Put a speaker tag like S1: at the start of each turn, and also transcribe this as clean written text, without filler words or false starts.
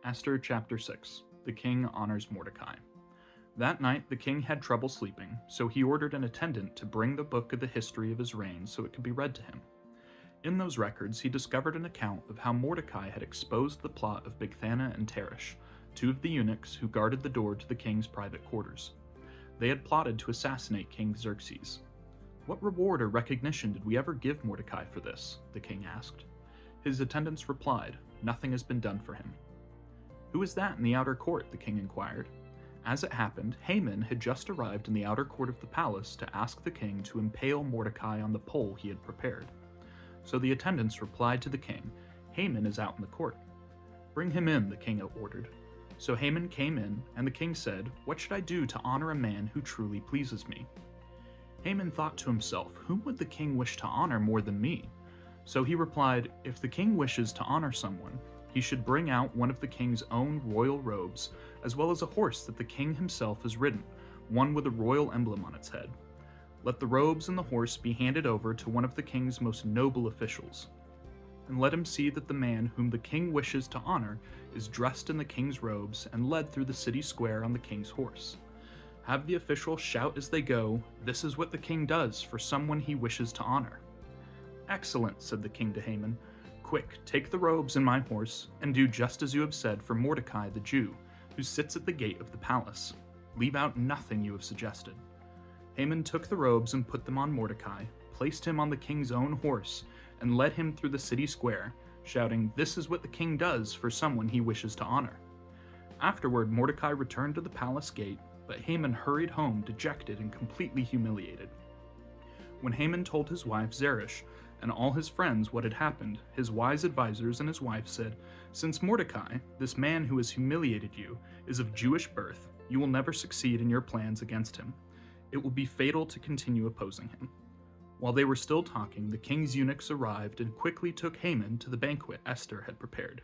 S1: Esther Chapter 6. The king honors Mordecai. That night the king had trouble sleeping, so he ordered an attendant to bring the book of the history of his reign so it could be read to him. In those records he discovered an account of how Mordecai had exposed the plot of Bigthana and Teresh, two of the eunuchs who guarded the door to the king's private quarters. They had plotted to assassinate King Xerxes. "What reward or recognition did we ever give Mordecai for this?" the king asked. His attendants replied, "Nothing has been done for him." "Who is that in the outer court?" the king inquired. As it happened, Haman had just arrived in the outer court of the palace to ask the king to impale Mordecai on the pole he had prepared. So the attendants replied to the king, "Haman is out in the court." "Bring him in," the king ordered. So Haman came in, and the king said, "What should I do to honor a man who truly pleases me?" Haman thought to himself, "Whom would the king wish to honor more than me?" So he replied, "If the king wishes to honor someone, he should bring out one of the king's own royal robes, as well as a horse that the king himself has ridden, one with a royal emblem on its head. Let the robes and the horse be handed over to one of the king's most noble officials. And let him see that the man whom the king wishes to honor is dressed in the king's robes and led through the city square on the king's horse. Have the officials shout as they go, 'This is what the king does for someone he wishes to honor.'" "Excellent," said the king to Haman. "Quick, take the robes and my horse, and do just as you have said for Mordecai the Jew, who sits at the gate of the palace. Leave out nothing you have suggested." Haman took the robes and put them on Mordecai, placed him on the king's own horse, and led him through the city square, shouting, "This is what the king does for someone he wishes to honor." Afterward, Mordecai returned to the palace gate, but Haman hurried home dejected and completely humiliated. When Haman told his wife Zeresh and all his friends what had happened, his wise advisors and his wife said, "Since Mordecai, this man who has humiliated you, is of Jewish birth, you will never succeed in your plans against him. It will be fatal to continue opposing him." While they were still talking, the king's eunuchs arrived and quickly took Haman to the banquet Esther had prepared.